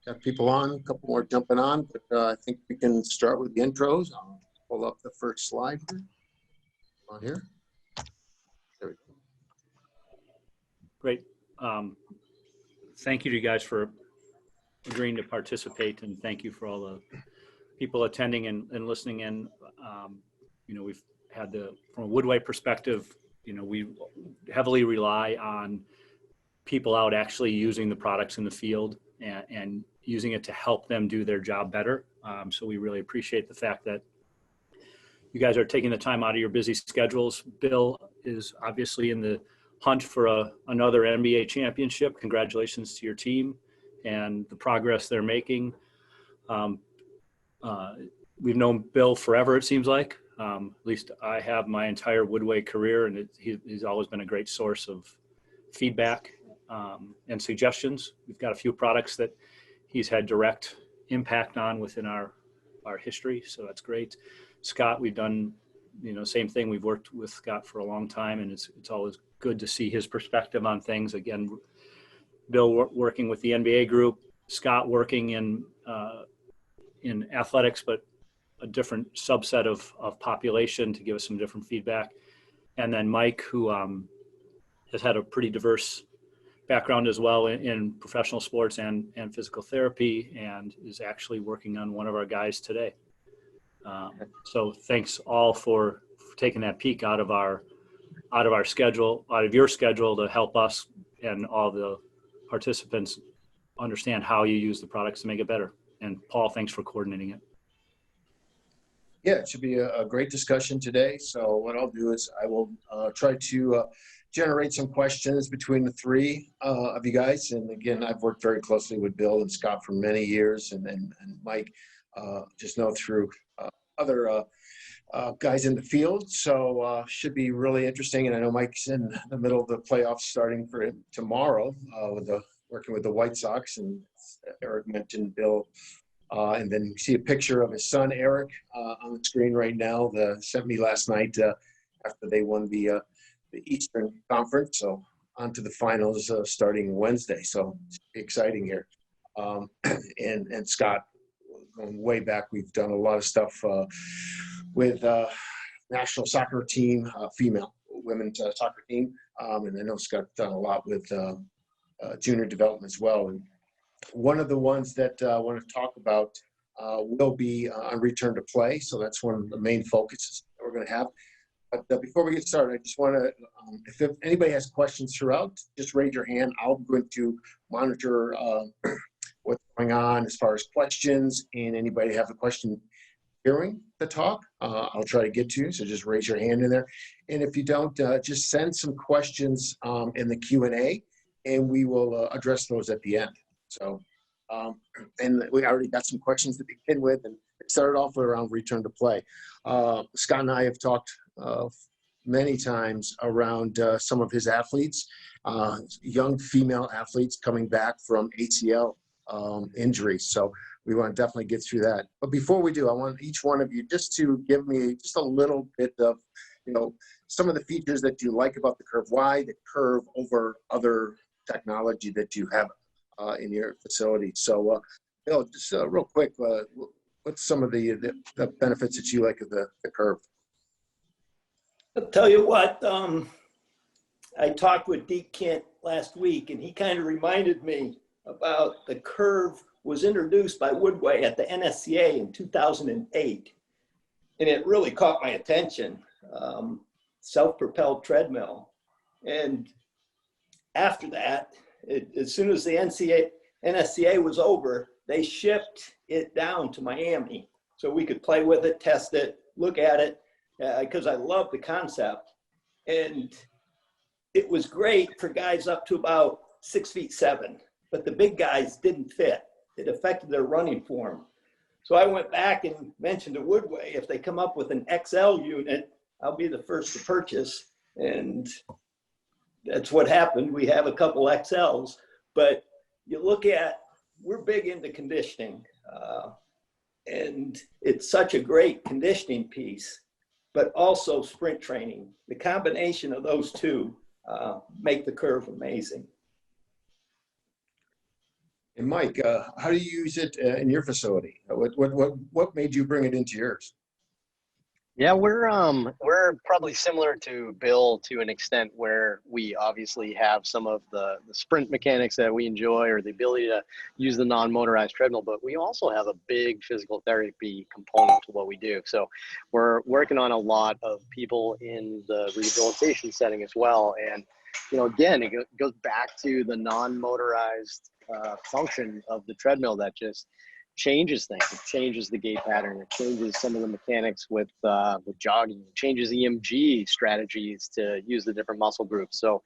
Got people on, a couple more jumping on, but I think we can start with the intros. I'll pull up the first slide here. On here. There we go. Great. Thank you to you guys for agreeing to participate, and thank you for all the people attending and listening in. You know, we've had from a Woodway perspective, you know, we heavily rely on people out actually using the products in the field and using it to help them do their job better. So we really appreciate the fact that you guys are taking the time out of your busy schedules. Bill is obviously in the hunt for another NBA championship. Congratulations to your team and the progress they're making. We've known Bill forever, it seems like. At least I have my entire Woodway career, and he's always been a great source of feedback and suggestions. We've got a few products that he's had direct impact on within our history, so that's great. Scott, we've done, you know, same thing. We've worked with Scott for a long time, and it's always good to see his perspective on things. Again, Bill working with the NBA group, Scott working in athletics, but a different subset of population to give us some different feedback. And then Mike, who has had a pretty diverse background as well in professional sports and physical therapy, and is actually working on one of our guys today. So thanks all for taking that peek out of our schedule, out of your schedule, to help us and all the participants understand how you use the products to make it better. And Paul, thanks for coordinating it. Yeah, it should be a great discussion today. So what I'll do is I will try to generate some questions between the three of you guys. And again, I've worked very closely with Bill and Scott for many years, and Mike just know through other guys in the field. So should be really interesting. And I know Mike's in the middle of the playoffs starting for him tomorrow working with the White Sox, and Eric mentioned Bill. And then you see a picture of his son, Eric, on the screen right now. Sent me last night after they won the Eastern Conference. So on to the finals starting Wednesday. So it's exciting here. And Scott, going way back, we've done a lot of stuff with national soccer team, female women's soccer team. And I know Scott done a lot with junior development as well. And one of the ones that I want to talk about will be on return to play. So that's one of the main focuses that we're going to have. But before we get started, I just want to, if anybody has questions throughout, just raise your hand. I'm going to monitor what's going on as far as questions, and anybody have a question during the talk, I'll try to get to you. So just raise your hand in there. And if you don't, just send some questions in the Q&A, and we will address those at the end. So, and we already got some questions to begin with, and it started off around return to play. Scott and I have talked many times around some of his athletes, young female athletes coming back from ACL injuries. So we want to definitely get through that. But before we do, I want each one of you just to give me just a little bit of, you know, some of the features that you like about the Curve. Why the Curve over other technology that you have in your facility. So, Bill, just real quick, what's some of the benefits that you like of the Curve? I'll tell you what, I talked with Deke Kent last week, and he kind of reminded me about the Curve was introduced by Woodway at the NSCA in 2008, and it really caught my attention, self-propelled treadmill. And after that, as soon as the NSCA was over, they shipped it down to Miami so we could play with it, test it, look at it, because I love the concept. And it was great for guys up to about 6'7", but the big guys didn't fit. It affected their running form. So I went back and mentioned to Woodway, if they come up with an XL unit, I'll be the first to purchase. And that's what happened. We have a couple XLs, but you look at, we're big into conditioning, and it's such a great conditioning piece, but also sprint training. The combination of those two make the Curve amazing. And Mike, how do you use it in your facility? What made you bring it into yours? Yeah, we're probably similar to Bill to an extent where we obviously have some of the sprint mechanics that we enjoy or the ability to use the non-motorized treadmill, but we also have a big physical therapy component to what we do. So we're working on a lot of people in the rehabilitation setting as well. And, you know, again, it goes back to the non-motorized function of the treadmill that just changes things. It changes the gait pattern. It changes some of the mechanics with jogging. It changes EMG strategies to use the different muscle groups. So,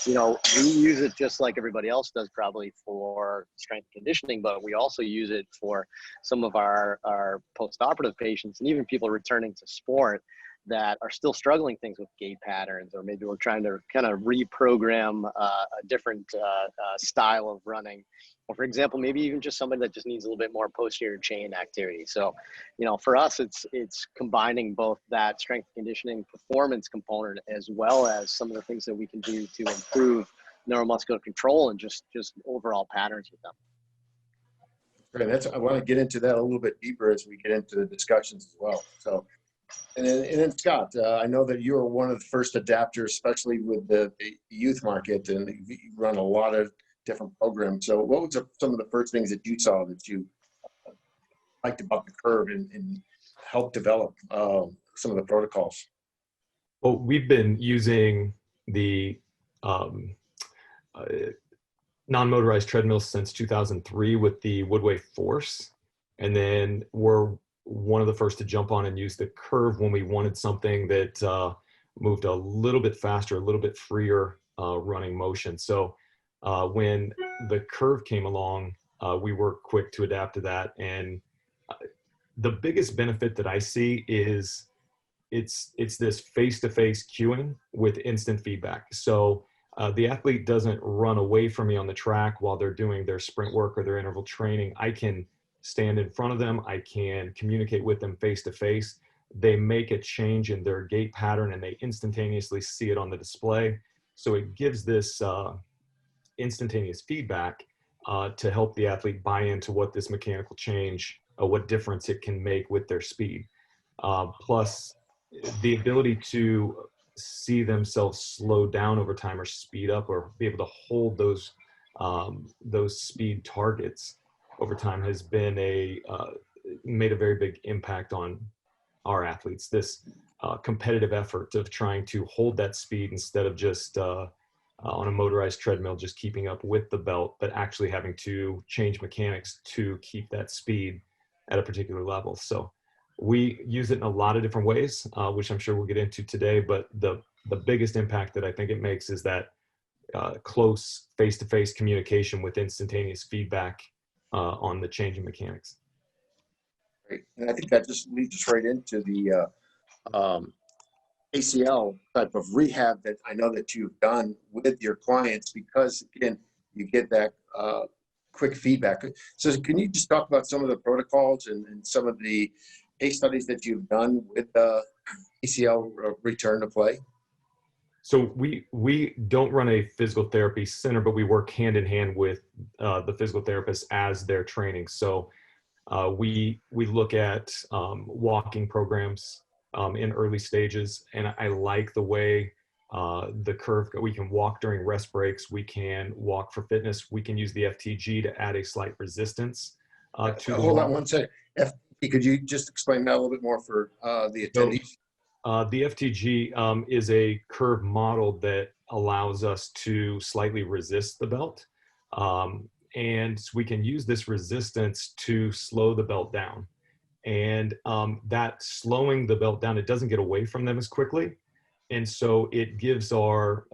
you know, we use it just like everybody else does probably for strength conditioning, but we also use it for some of our post-operative patients and even people returning to sport that are still struggling things with gait patterns, or maybe we're trying to kind of reprogram a different style of running. Or for example, maybe even just somebody that just needs a little bit more posterior chain activity. So, you know, for us, it's combining both that strength conditioning performance component as well as some of the things that we can do to improve neuromuscular control and just overall patterns with them. Great. I want to get into that a little bit deeper as we get into the discussions as well. So, and then Scott, I know that you are one of the first adapters, especially with the youth market, and you run a lot of different programs. So what was some of the first things that you saw that you liked about the curve and help develop some of the protocols? Well, we've been using the non-motorized treadmills since 2003 with the Woodway Force. And then we're one of the first to jump on and use the curve when we wanted something that moved a little bit faster, a little bit freer running motion. So when the curve came along, we were quick to adapt to that. And the biggest benefit that I see is it's this face-to-face cueing with instant feedback. So the athlete doesn't run away from me on the track while they're doing their sprint work or their interval training. I can stand in front of them. I can communicate with them face-to-face. They make a change in their gait pattern and they instantaneously see it on the display. So it gives this instantaneous feedback to help the athlete buy into what this mechanical change, what difference it can make with their speed. Plus the ability to see themselves slow down over time or speed up or be able to hold those speed targets over time has been made a very big impact on our athletes. This competitive effort of trying to hold that speed instead of just on a motorized treadmill, just keeping up with the belt, but actually having to change mechanics to keep that speed at a particular level. So we use it in a lot of different ways, which I'm sure we'll get into today, but the biggest impact that I think it makes is that close face-to-face communication with instantaneous feedback on the changing mechanics. Great. And I think that just leads us right into the ACL type of rehab that I know that you've done with your clients, because again, you get that quick feedback. So can you just talk about some of the protocols and some of the case studies that you've done with ACL return to play? So we don't run a physical therapy center, but we work hand in hand with the physical therapists as they're training. So we look at walking programs in early stages, and I like the way the curve, we can walk during rest breaks, we can walk for fitness, we can use the FTG to add a slight resistance to Hold on one second. FTG, could you just explain that a little bit more for the attendees? The FTG is a curve model that allows us to slightly resist the belt. And we can use this resistance to slow the belt down. And that slowing the belt down, it doesn't get away from them as quickly. And so it gives our,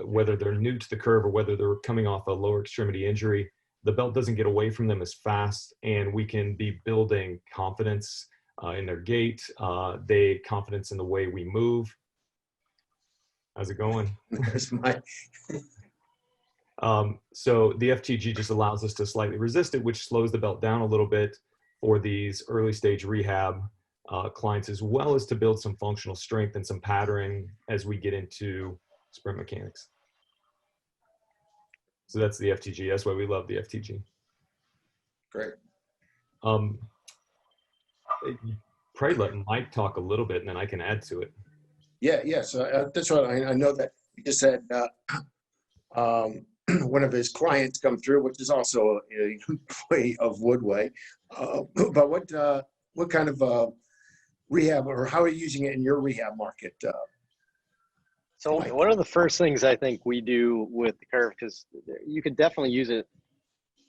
whether they're new to the curve or whether they're coming off a lower extremity injury, the belt doesn't get away from them as fast, and we can be building confidence in their gait, confidence in the way we move. How's it going? There's my So the FTG just allows us to slightly resist it, which slows the belt down a little bit for these early stage rehab clients, as well as to build some functional strength and some patterning as we get into sprint mechanics. So that's the FTG. That's why we love the FTG. Great. Probably let Mike talk a little bit and then I can add to it. Yeah. So that's what I know that you just said. One of his clients come through, which is also an employee of Woodway. But what kind of rehab, or how are you using it in your rehab market? So one of the first things I think we do with the curve, because you could definitely use it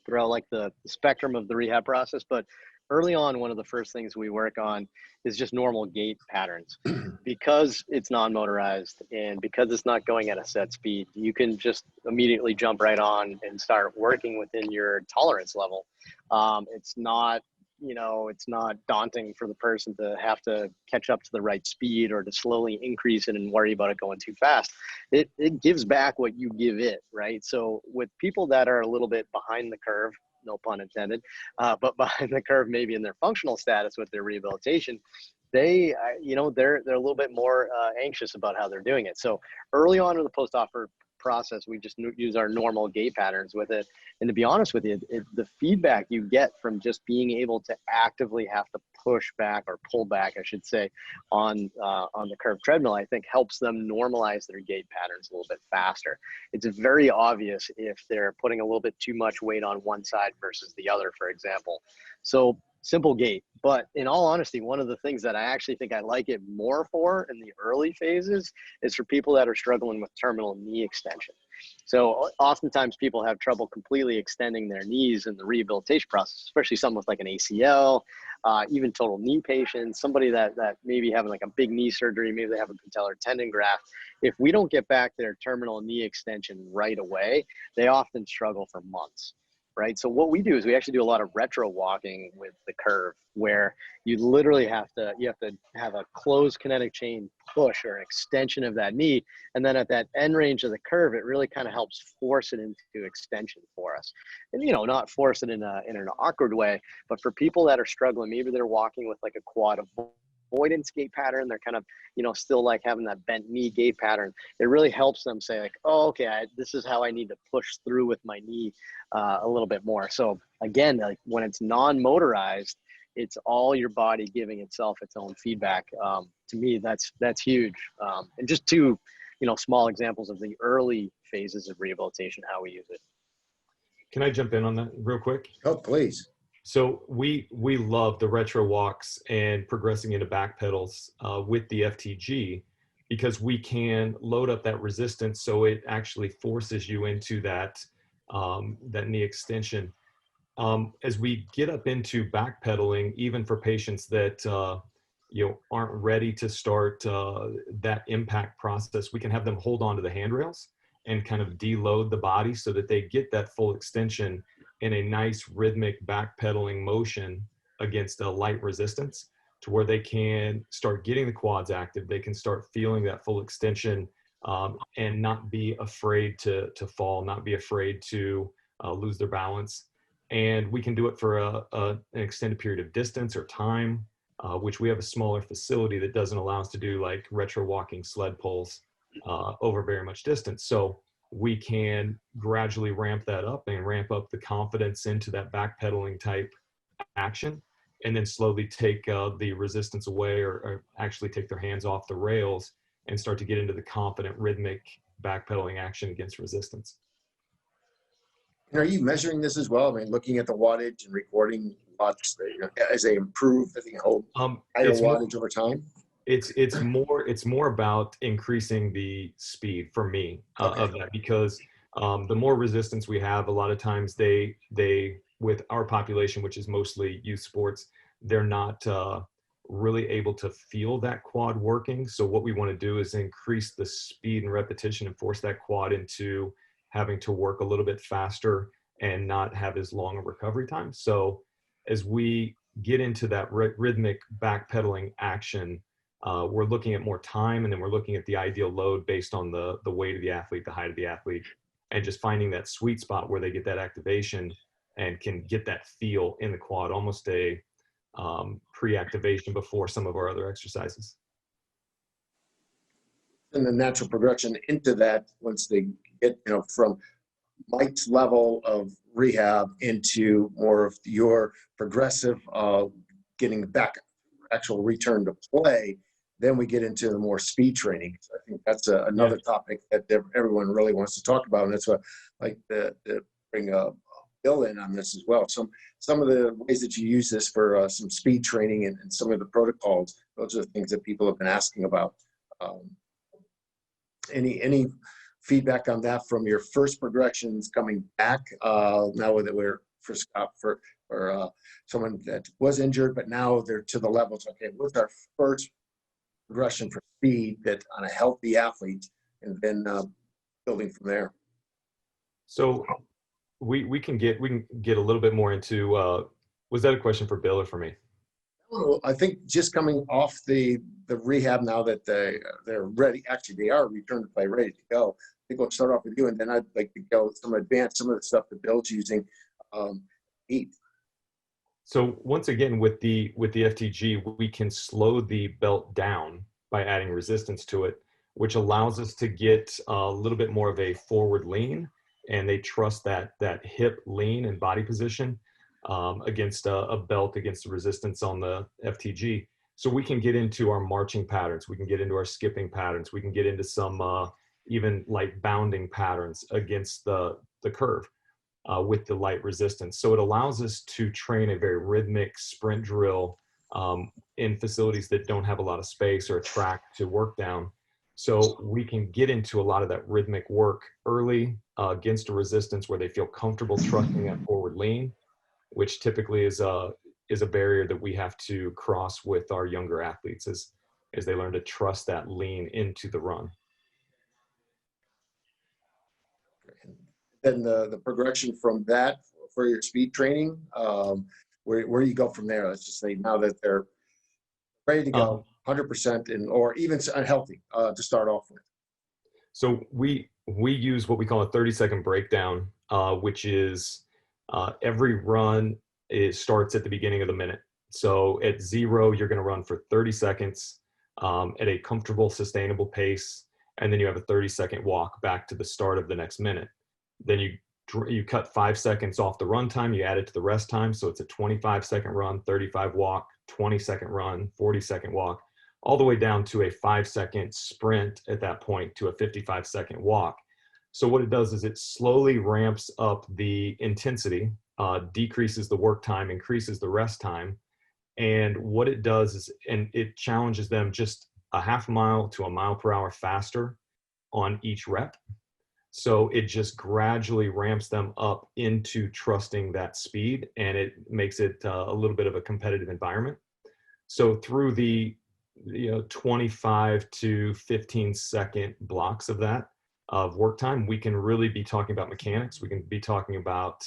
throughout like the spectrum of the rehab process, but early on, one of the first things we work on is just normal gait patterns. Because it's non-motorized and because it's not going at a set speed, you can just immediately jump right on and start working within your tolerance level. It's not, it's not daunting for the person to have to catch up to the right speed or to slowly increase it and worry about it going too fast. It gives back what you give it, right? So with people that are a little bit behind the curve, no pun intended, but behind the curve, maybe in their functional status with their rehabilitation, they're a little bit more anxious about how they're doing it. So early on in the post-offer process, we just use our normal gait patterns with it. And to be honest with you, the feedback you get from just being able to actively have to push back or pull back, I should say, on the curved treadmill, I think helps them normalize their gait patterns a little bit faster. It's very obvious if they're putting a little bit too much weight on one side versus the other, for example. So simple gait. But in all honesty, one of the things that I actually think I like it more for in the early phases is for people that are struggling with terminal knee extension. So oftentimes people have trouble completely extending their knees in the rehabilitation process, especially someone with like an ACL, even total knee patients, somebody that maybe having like a big knee surgery, maybe they have a patellar tendon graft. If we don't get back their terminal knee extension right away, they often struggle for months. Right. So what we do is we actually do a lot of retro walking with the curve, where you literally have to have a closed kinetic chain push or extension of that knee. And then at that end range of the curve, it really kind of helps force it into extension for us. And, not force it in an awkward way, but for people that are struggling, maybe they're walking with like a quad avoidance gait pattern, they're kind of, still like having that bent knee gait pattern. It really helps them say like, oh, okay, this is how I need to push through with my knee a little bit more. So again, like when it's non-motorized, it's all your body giving itself its own feedback. To me, that's huge. And just two, small examples of the early phases of rehabilitation, how we use it. Can I jump in on that real quick? Oh, please. So we love the retro walks and progressing into back pedals with the FTG, because we can load up that resistance so it actually forces you into that knee extension. As we get up into back pedaling, even for patients that aren't ready to start that impact process, we can have them hold on to the handrails and kind of deload the body so that they get that full extension in a nice rhythmic backpedaling motion against a light resistance, to where they can start getting the quads active. They can start feeling that full extension and not be afraid to fall, not be afraid to lose their balance. And we can do it for an extended period of distance or time, which we have a smaller facility that doesn't allow us to do like retro walking sled pulls over very much distance. So we can gradually ramp that up and ramp up the confidence into that backpedaling type action, and then slowly take the resistance away, or actually take their hands off the rails and start to get into the confident rhythmic backpedaling action against resistance. And are you measuring this as well? I mean, looking at the wattage and recording watts as they improve, higher wattage over time? It's more about increasing the speed for me of that, because the more resistance we have, a lot of times they with our population, which is mostly youth sports, they're not really able to feel that quad working. So what we want to do is increase the speed and repetition and force that quad into having to work a little bit faster and not have as long a recovery time. So as we get into that rhythmic backpedaling action, we're looking at more time, and then we're looking at the ideal load based on the weight of the athlete, the height of the athlete, and just finding that sweet spot where they get that activation and can get that feel in the quad, almost a pre-activation before some of our other exercises. And the natural progression into that, once they get from Mike's level of rehab into more of your progressive, getting back actual return to play, then we get into the more speed training. So I think that's another topic that everyone really wants to talk about, and that's what I like to bring Bill in on this as well. Some of the ways that you use this for some speed training and some of the protocols, those are the things that people have been asking about. Any feedback on that from your first progressions coming back now that we're for someone that was injured, but now they're to the levels, okay, what's our first progression for speed that on a healthy athlete, and then building from there? So we can get a little bit more into, was that a question for Bill or for me? Well, I think just coming off the rehab now that they're ready, actually they are return to play, ready to go. I think we'll start off with you, and then I'd like to go some of the stuff that Bill's using. So once again, with the FTG, we can slow the belt down by adding resistance to it, which allows us to get a little bit more of a forward lean, and they trust that hip lean and body position against a belt, against the resistance on the FTG. So we can get into our marching patterns, we can get into our skipping patterns, we can get into some even light bounding patterns against the curve with the light resistance. So it allows us to train a very rhythmic sprint drill in facilities that don't have a lot of space or a track to work down. So we can get into a lot of that rhythmic work early against a resistance where they feel comfortable trusting that forward lean, which typically is a barrier that we have to cross with our younger athletes as they learn to trust that lean into the run. Then the progression from that for your speed training, where you go from there? Let's just say now that they're ready to go 100% and or even unhealthy to start off with. So we use what we call a 30-second breakdown, which is every run starts at the beginning of the minute. So at 0, you're going to run for 30 seconds at a comfortable, sustainable pace, and then you have a 30-second walk back to the start of the next minute. Then you cut 5 seconds off the run time, you add it to the rest time, so it's a 25-second run, 35 walk, 20-second run, 40-second walk, all the way down to a 5-second sprint at that point to a 55-second walk. So what it does is it slowly ramps up the intensity, decreases the work time, increases the rest time. And what it does is, and it challenges them just a half mile to a mile per hour faster on each rep. So it just gradually ramps them up into trusting that speed, and it makes it a little bit of a competitive environment. So through the 25 to 15-second blocks of that of work time, we can really be talking about mechanics. We can be talking about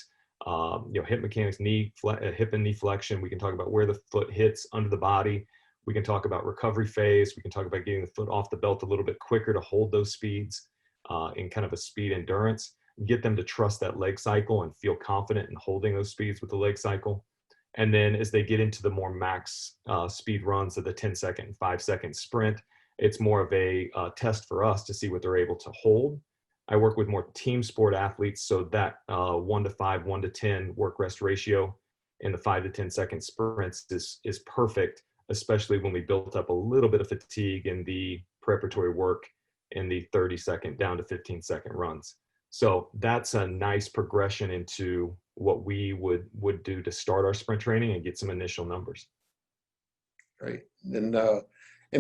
hip mechanics, hip and knee flexion. We can talk about where the foot hits under the body. We can talk about recovery phase. We can talk about getting the foot off the belt a little bit quicker to hold those speeds in kind of a speed endurance, get them to trust that leg cycle and feel confident in holding those speeds with the leg cycle. And then as they get into the more max speed runs of the 10-second, 5-second sprint, it's more of a test for us to see what they're able to hold. I work with more team sport athletes, so that 1 to 5, 1 to 10 work rest ratio in the 5 to 10 second sprints is perfect, especially when we built up a little bit of fatigue in the preparatory work in the 30-second down to 15-second runs. So that's a nice progression into what we would do to start our sprint training and get some initial numbers. Great. And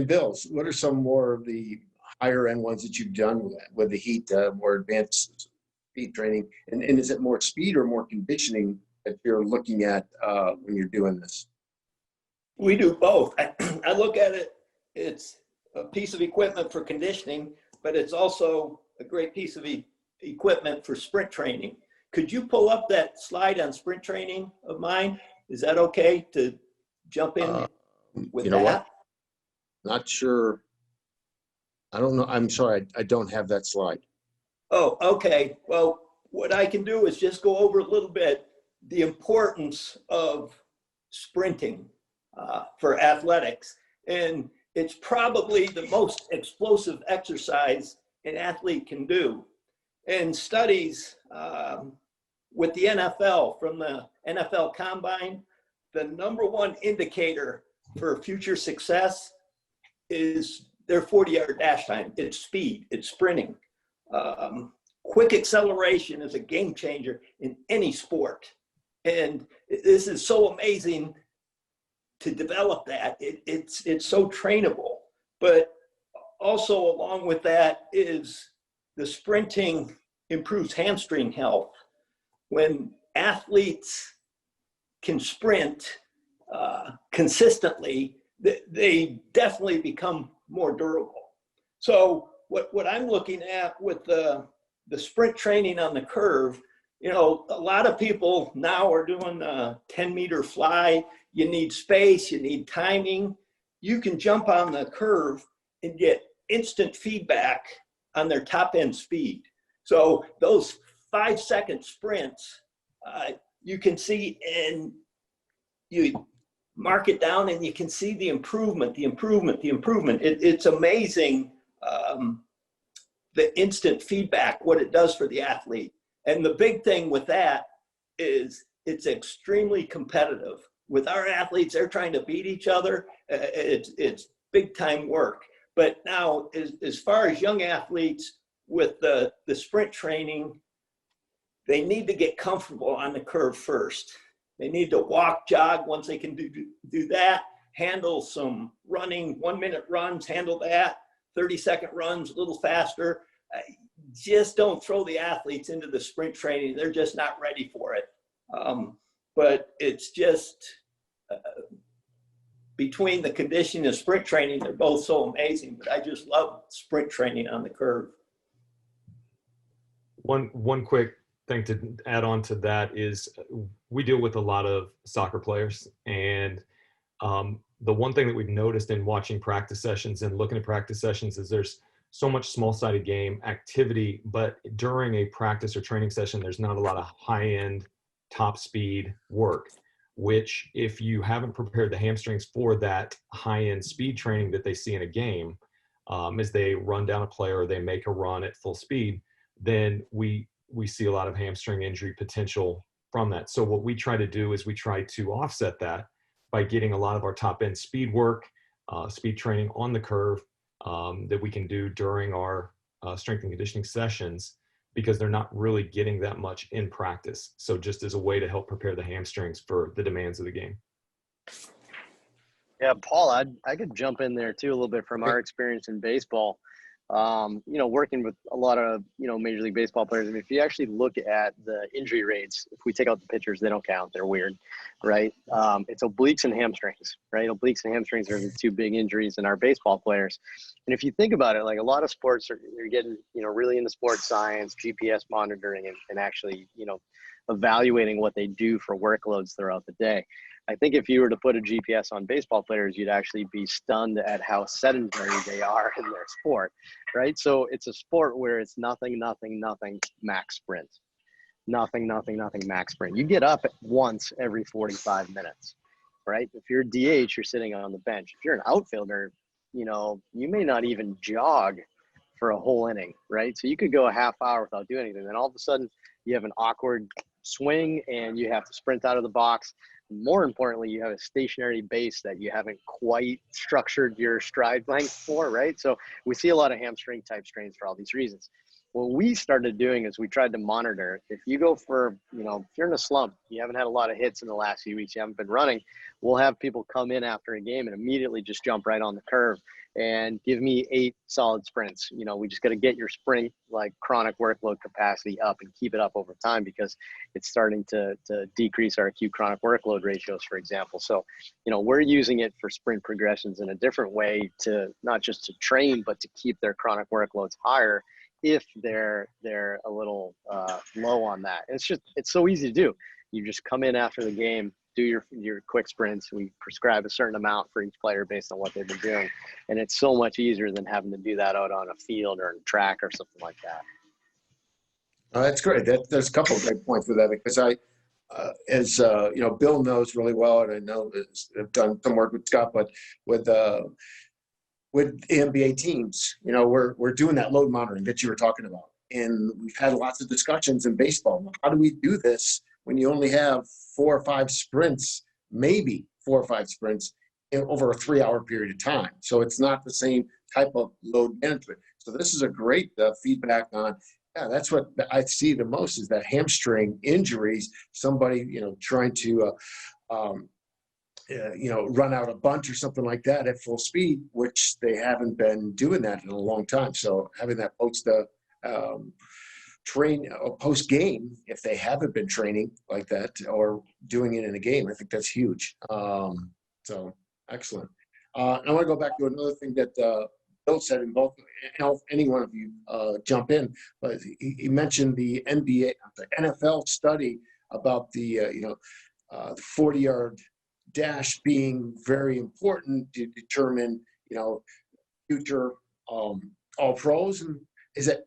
Bill, what are some more of the higher end ones that you've done with the heat, more advanced speed training? And is it more speed or more conditioning that you're looking at when you're doing this? We do both. I look at it, it's a piece of equipment for conditioning, but it's also a great piece of equipment for sprint training. Could you pull up that slide on sprint training of mine? Is that okay to jump in with that? What? Not sure. I don't know. I'm sorry. I don't have that slide. Oh, okay. Well, what I can do is just go over a little bit the importance of sprinting for athletics. And it's probably the most explosive exercise an athlete can do. And studies with the NFL, from the NFL Combine, the #1 indicator for future success is their 40-yard dash time. It's speed, it's sprinting. Quick acceleration is a game changer in any sport. And this is so amazing to develop that. It's so trainable. But also along with that is the sprinting improves hamstring health. When athletes can sprint consistently, they definitely become more durable. So what I'm looking at with the sprint training on the curve, you know, a lot of people now are doing a 10-meter fly. You need space, you need timing. You can jump on the curve and get instant feedback on their top end speed. So those 5-second sprints, you can see, and you mark it down and you can see the improvement. It's amazing, the instant feedback, what it does for the athlete. And the big thing with that is it's extremely competitive. With our athletes, they're trying to beat each other. It's big time work. But now, as far as young athletes with the sprint training, they need to get comfortable on the curve first. They need to walk, jog. Once they can do that, handle some running, 1-minute runs, handle that, 30-second runs, a little faster. Just don't throw the athletes into the sprint training. They're just not ready for it. But it's just between the conditioning and sprint training, they're both so amazing. But I just love sprint training on the curve. One quick thing to add on to that is we deal with a lot of soccer players, and the one thing that we've noticed in watching practice sessions and looking at practice sessions is there's so much small-sided game activity, but during a practice or training session, there's not a lot of high-end top speed work, which if you haven't prepared the hamstrings for that high-end speed training that they see in a game, as they run down a player or they make a run at full speed, then we see a lot of hamstring injury potential from that. So what we try to do is we try to offset that by getting a lot of our top-end speed work, speed training on the curve that we can do during our strength and conditioning sessions, because they're not really getting that much in practice. So just as a way to help prepare the hamstrings for the demands of the game. Yeah, Paul, I could jump in there too a little bit from our experience in baseball. Working with a lot of, Major League Baseball players. I mean, if you actually look at the injury rates, if we take out the pitchers, they don't count. They're weird, right? It's obliques and hamstrings, right? Obliques and hamstrings are the two big injuries in our baseball players. And if you think about it, like a lot of sports they're getting, really into sports science, GPS monitoring, and actually, evaluating what they do for workloads throughout the day. I think if you were to put a GPS on baseball players, you'd actually be stunned at how sedentary they are in their sport, right? So it's a sport where it's nothing, max sprint. Nothing, max sprint. You get up once every 45 minutes, right? If you're a DH, you're sitting on the bench. If you're an outfielder, you may not even jog for a whole inning, right? So you could go a half hour without doing anything. Then all of a sudden you have an awkward swing and you have to sprint out of the box. More importantly, you have a stationary base that you haven't quite structured your stride length for, right? So we see a lot of hamstring type strains for all these reasons. What we started doing is we tried to monitor. If you go for, if you're in a slump, you haven't had a lot of hits in the last few weeks, you haven't been running, we'll have people come in after a game and immediately just jump right on the curve and give me 8 solid sprints. We just got to get your sprint, like chronic workload capacity up and keep it up over time, because it's starting to decrease our acute chronic workload ratios, for example. So, we're using it for sprint progressions in a different way, to not just to train, but to keep their chronic workloads higher if they're a little low on that. And it's so easy to do. You just come in after the game, do your quick sprints. We prescribe a certain amount for each player based on what they've been doing. And it's so much easier than having to do that out on a field or a track or something like that. That's great. There's a couple of great points with that, because as Bill knows really well, and I know I've done some work with Scott, but with the NBA teams, we're doing that load monitoring that you were talking about. and we've had lots of discussions in baseball. How do we do this when you only have 4 or 5 sprints, maybe 4 or 5 sprints over a 3-hour period of time? So it's not the same type of load management. So this is a great feedback on, yeah, that's what I see the most, is that hamstring injuries, somebody, trying to, run out a bunch or something like that at full speed, which they haven't been doing that in a long time. So having that post game, if they haven't been training like that or doing it in a game, I think that's huge. So excellent. I want to go back to another thing that Bill said, and both, any one of you jump in, but he mentioned the NFL study about the 40-yard dash being very important to determine, future all pros. And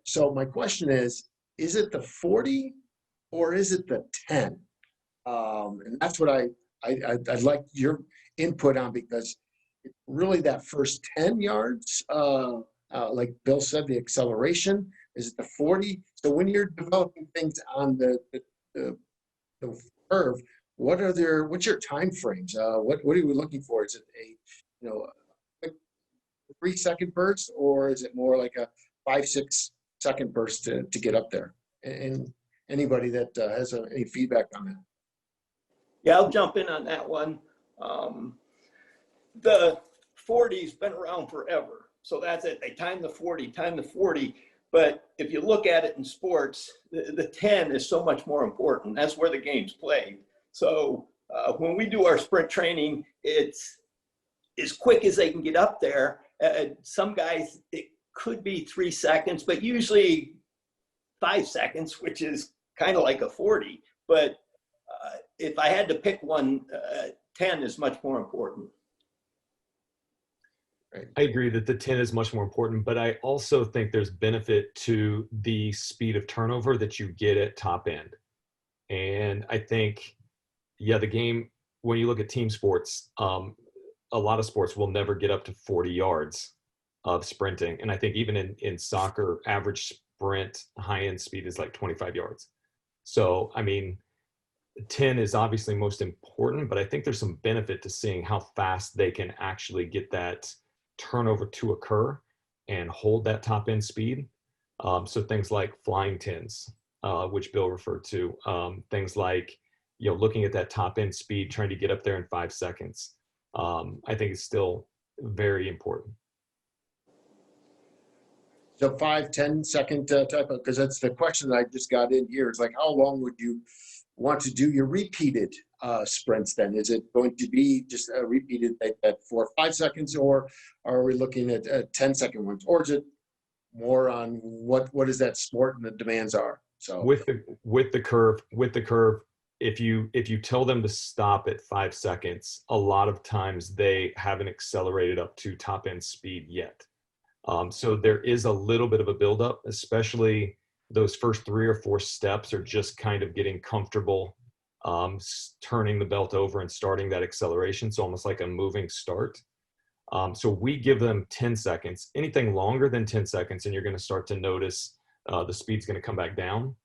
so my question is it the 40 or is it the 10? And that's what I'd like your input on, because really that first 10 yards, like Bill said, the acceleration, is it the 40? So when you're developing things on the curve, what's your time frames? What are we looking for? Is it a 3-second burst, or is it more like a 5-6 second burst to get up there? And anybody that has any feedback on that? Yeah, I'll jump in on that one. The 40's been around forever. So that's it. They time the 40. But if you look at it in sports, the 10 is so much more important. That's where the game's played. So when we do our sprint training, it's as quick as they can get up there. Some guys, it could be 3 seconds, but usually 5 seconds, which is kind of like a 40. But if I had to pick one, 10 is much more important. I agree that the 10 is much more important, but I also think there's benefit to the speed of turnover that you get at top end. And I think, yeah, the game, when you look at team sports, a lot of sports will never get up to 40 yards of sprinting. And I think even in soccer, average sprint high-end speed is like 25 yards. So, I mean, 10 is obviously most important, but I think there's some benefit to seeing how fast they can actually get that turnover to occur and hold that top end speed. So things like flying 10s, which Bill referred to, things like, looking at that top end speed, trying to get up there in 5 seconds. I think it's still very important. So 5-10 second type of, because that's the question that I just got in here. It's like, how long would you want to do your repeated sprints then? Is it going to be just repeated at 4 or 5 seconds, or are we looking at 10-second ones, or is it more on what is that sport and the demands are? So with the curve, if you tell them to stop at 5 seconds, a lot of times they haven't accelerated up to top end speed yet. So there is a little bit of a buildup, especially those first 3 or 4 steps are just kind of getting comfortable, turning the belt over and starting that acceleration. So almost like a moving start. So we give them 10 seconds. Anything longer than 10 seconds, and you're going to start to notice the speed's going to come back down.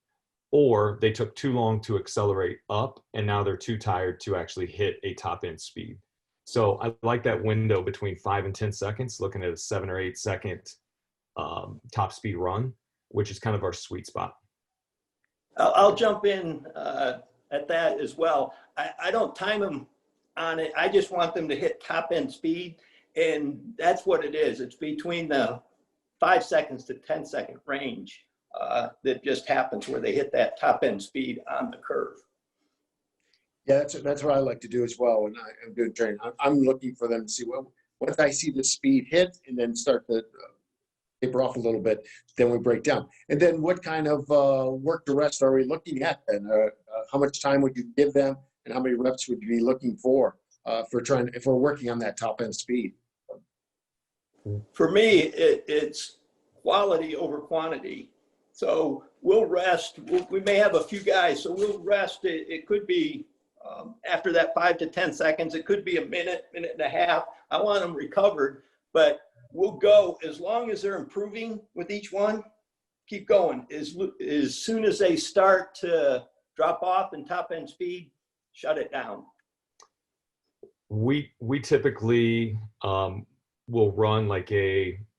Or they took too long to accelerate up, and now they're too tired to actually hit a top end speed. So I like that window between 5 and 10 seconds, looking at a 7 or 8 second top speed run, which is kind of our sweet spot. I'll jump in at that as well. I don't time them on it. I just want them to hit top end speed. And that's what it is. It's between the 5 seconds to 10-second range that just happens where they hit that top end speed on the curve. Yeah, that's what I like to do as well when I'm doing training. I'm looking for them to see, well, once I see the speed hit and then start to taper off a little bit, then we break down. And then what kind of work to rest are we looking at then? How much time would you give them, and how many reps would you be looking for if we're working on that top end speed? For me, it's quality over quantity. So we'll rest. We may have a few guys, so we'll rest. It could be after that 5 to 10 seconds. It could be a minute and a half. I want them recovered, but we'll go as long as they're improving with each one. keep going. As soon as they start to drop off in top end speed, shut it down. We typically will run like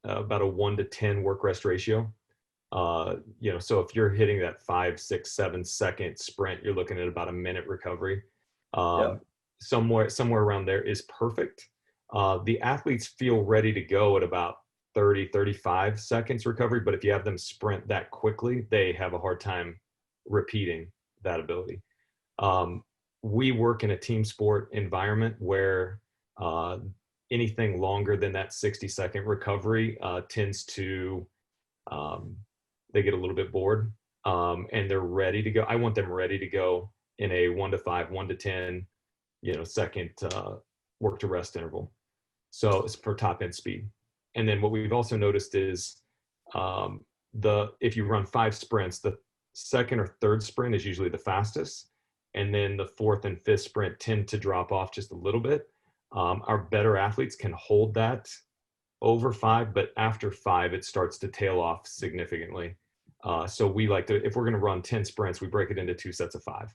about a 1 to 10 work rest ratio. So if you're hitting that 5, 6, 7 second sprint, you're looking at about a minute recovery. Somewhere around there is perfect. The athletes feel ready to go at about 30, 35 seconds recovery, but if you have them sprint that quickly, they have a hard time repeating that ability. We work in a team sport environment where anything longer than that 60-second recovery tends to, they get a little bit bored, and they're ready to go. I want them ready to go in a 1 to 5, 1 to 10, second work to rest interval. So it's for top end speed. And then what we've also noticed is if you run 5 sprints, the second or third sprint is usually the fastest. And then the 4th and 5th sprint tend to drop off just a little bit. Our better athletes can hold that over 5, but after 5, it starts to tail off significantly. So we like to, if we're going to run 10 sprints, we break it into 2 sets of 5,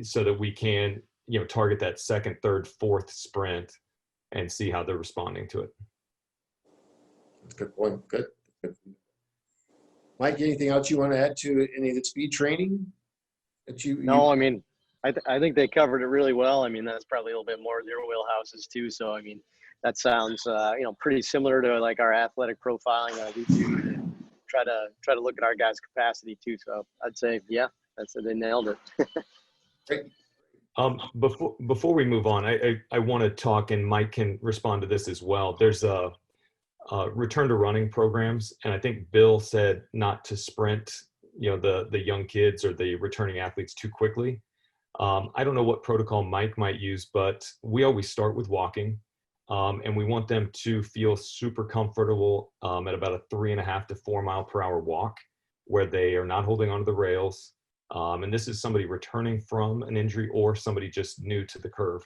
so that we can, target that 2nd, 3rd, 4th sprint and see how they're responding to it. That's a good point. Good. Mike, anything else you want to add to any of the speed training that No, I mean, I think they covered it really well. I mean, that's probably a little bit more their wheelhouses too. So, I mean, that sounds, pretty similar to like our athletic profiling that we do. Try to look at our guys' capacity too. So I'd say, yeah, they nailed it. Great. Before we move on, I want to talk, and Mike can respond to this as well. There's a return to running programs, and I think Bill said not to sprint, the young kids or the returning athletes too quickly. I don't know what protocol Mike might use, but we always start with walking, and we want them to feel super comfortable at about a 3.5 to 4 mile per hour walk, where they are not holding onto the rails. And this is somebody returning from an injury or somebody just new to the curve.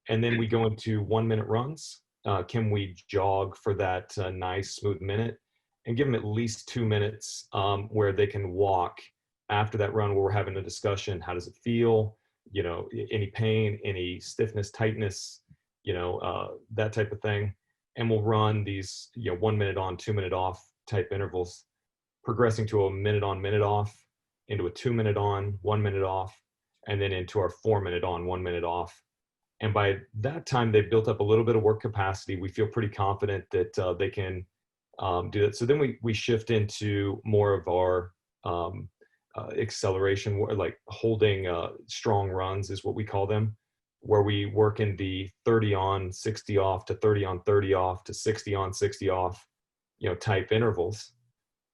And then we go into 1-minute runs. Can we jog for that nice smooth minute, and give them at least 2 minutes where they can walk after that run, where we're having a discussion. How does it feel? Any pain, any stiffness, tightness, that type of thing. And we'll run these, 1 minute on, 2 minute off type intervals, progressing to a minute on, minute off, into a 2 minute on, 1 minute off, and then into our 4 minute on, 1 minute off. And by that time, they've built up a little bit of work capacity. We feel pretty confident that they can do that. So then we shift into more of our acceleration, like holding strong runs is what we call them, where we work in the 30 on, 60 off to 30 on, 30 off to 60 on, 60 off, type intervals.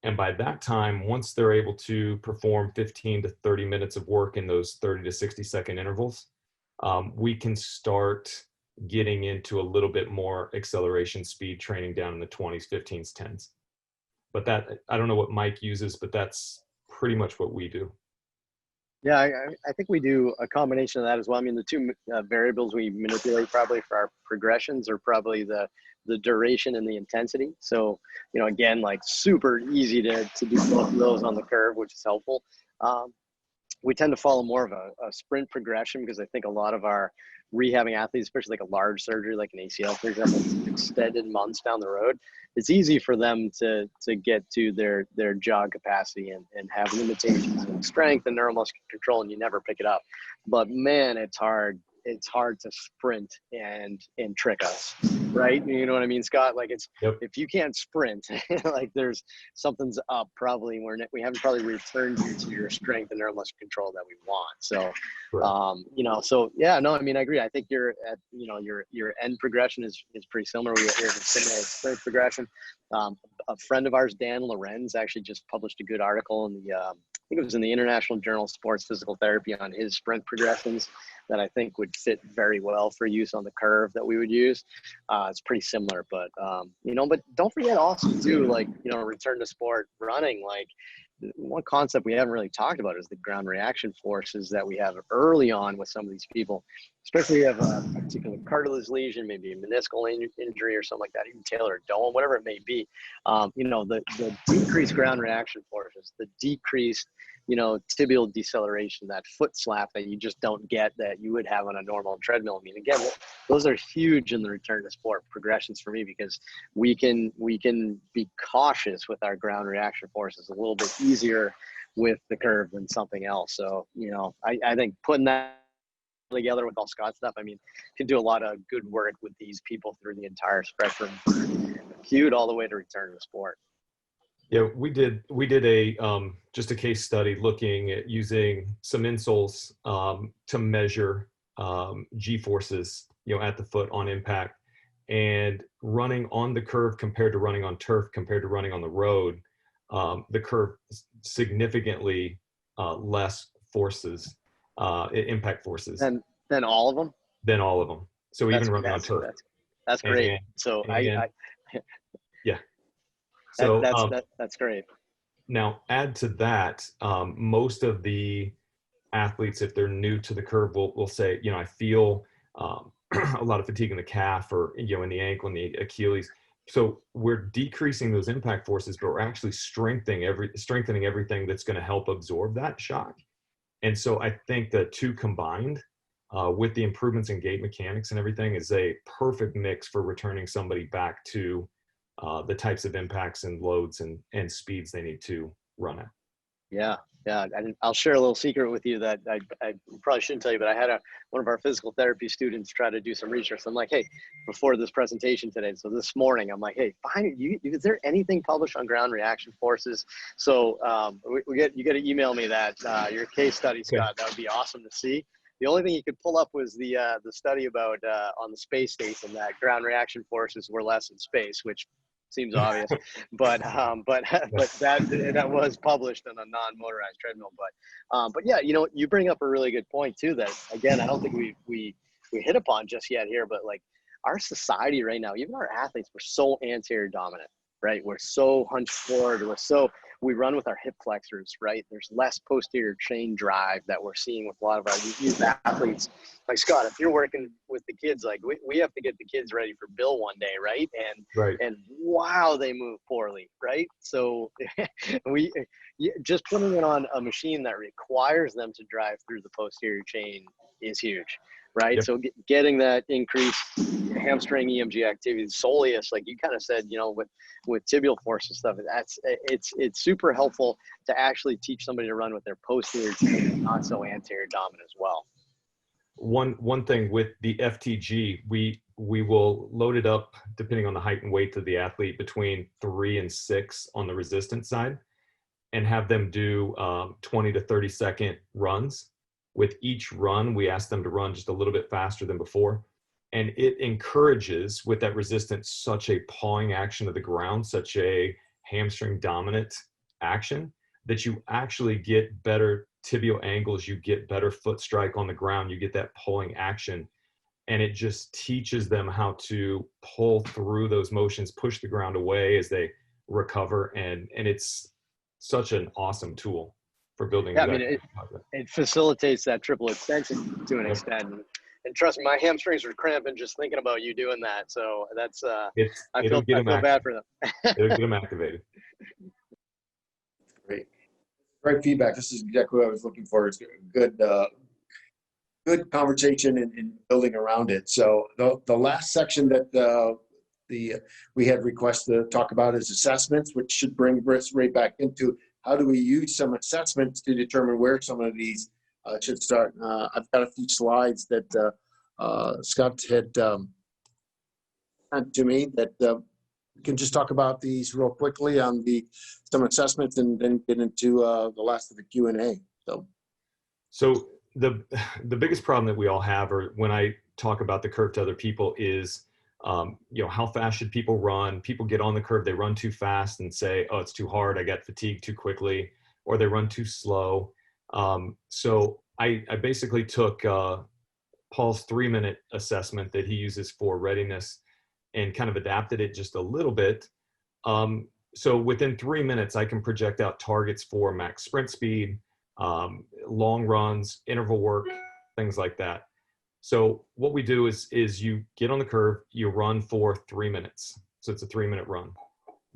And by that time, once they're able to perform 15 to 30 minutes of work in those 30 to 60 second intervals, we can start getting into a little bit more acceleration speed training down in the 20s, 15s, 10s. But that, I don't know what Mike uses, but that's pretty much what we do. Yeah, I think we do a combination of that as well. I mean, the two variables we manipulate probably for our progressions are probably the duration and the intensity. So, again, like super easy to do both of those on the curve, which is helpful. We tend to follow more of a sprint progression, because I think a lot of our rehabbing athletes, especially like a large surgery like an ACL, for example, extended months down the road, it's easy for them to get to their jog capacity and have limitations in strength and neuromuscular control, and you never pick it up. But man, it's hard to sprint and trick us, right? You know what I mean, Scott? Like if you can't sprint, like something's up probably. We haven't probably returned you to your strength and neuromuscular control that we want. So, so yeah, no, I mean, I agree. I think your end progression is pretty similar. We have a similar sprint progression. A friend of ours, Dan Lorenz, actually just published a good article in I think it was in the International Journal of Sports Physical Therapy on his sprint progressions that I think would fit very well for use on the curve that we would use. It's pretty similar, but but don't forget also too, like, return to sport running, like, one concept we haven't really talked about is the ground reaction forces that we have early on with some of these people, especially if you have a particular cartilage lesion, maybe a meniscal injury or something like that, even talar dome, whatever it may be. You know, the decreased ground reaction forces, the decreased, you know, tibial deceleration, that foot slap that you just don't get that you would have on a normal treadmill. I mean, again, those are huge in the return to sport progressions for me, because we can be cautious with our ground reaction forces a little bit easier with the curve than something else. So, you know, I think putting that together with all Scott's stuff, I mean, can do a lot of good work with these people through the entire spectrum, acute all the way to return to sport. Yeah, we did a just a case study looking at using some insoles to measure G forces, you know, at the foot on impact, and running on the curve compared to running on turf compared to running on the road. The curve significantly less forces, impact forces Than all of them. than all of them. So even running on turf. That's great. And, so yeah. So that's great. now add to that, most of the athletes, if they're new to the curve, will say, you know, I feel a lot of fatigue in the calf, or, you know, in the ankle and the Achilles. So we're decreasing those impact forces, but we're actually strengthening everything that's going to help absorb that shock. And so I think the two combined, with the improvements in gait mechanics and everything, is a perfect mix for returning somebody back to the types of impacts and loads and speeds they need to run at. Yeah. I'll share a little secret with you that I probably shouldn't tell you, but I had one of our physical therapy students try to do some research. I'm like, hey, before this presentation today, so this morning, I'm like, hey, is there anything published on ground reaction forces? So you got to email me that your case study, Scott. Okay. That would be awesome to see. The only thing you could pull up was the study about on the space station that ground reaction forces were less in space, which seems obvious, but that was published on a non-motorized treadmill. But yeah, you know, you bring up a really good point too, that again, I don't think we hit upon just yet here, but like our society right now, even our athletes, we're so anterior dominant, right? We're so hunched forward. We run with our hip flexors, right? There's less posterior chain drive that we're seeing with a lot of our youth athletes. Like Scott, if you're working with the kids, like we have to get the kids ready for Bill one day, right? And wow, they move poorly, right? So just putting it on a machine that requires them to drive through the posterior chain is huge, right? Yep. So getting that increased hamstring EMG activity, soleus, like you kind of said, you know, with tibial force and stuff, it's super helpful to actually teach somebody to run with their posterior chain, not so anterior dominant as well. One thing with the FTG, we will load it up depending on the height and weight of the athlete between 3 and 6 on the resistance side, and have them do 20 to 30 second runs. With each run, we ask them to run just a little bit faster than before. And it encourages, with that resistance, such a pawing action of the ground, such a hamstring dominant action, that you actually get better tibial angles, you get better foot strike on the ground, you get that pulling action. And it just teaches them how to pull through those motions, push the ground away as they recover. And it's such an awesome tool for building. Yeah, I mean, it facilitates that triple extension to an extent. And trust me, my hamstrings were cramping just thinking about you doing that. So that's, I feel bad for them. It'll get them activated. Great feedback. This is exactly what I was looking for. It's good conversation and building around it. So the last section that we had requests to talk about is assessments, which should bring Britt right back into how do we use some assessments to determine where some of these should start. I've got a few slides that Scott had sent to me that we can just talk about these real quickly on some assessments, and then get into the last of the Q&A. So the biggest problem that we all have, or when I talk about the curve to other people, is you know, how fast should people run? People get on the curve, they run too fast and say, oh, it's too hard, I got fatigued too quickly, or they run too slow. So I basically took Paul's 3-minute assessment that he uses for readiness and kind of adapted it just a little bit. So within 3 minutes, I can project out targets for max sprint speed, long runs, interval work, things like that. So what we do is you get on the curve, you run for 3 minutes. So it's a 3-minute run.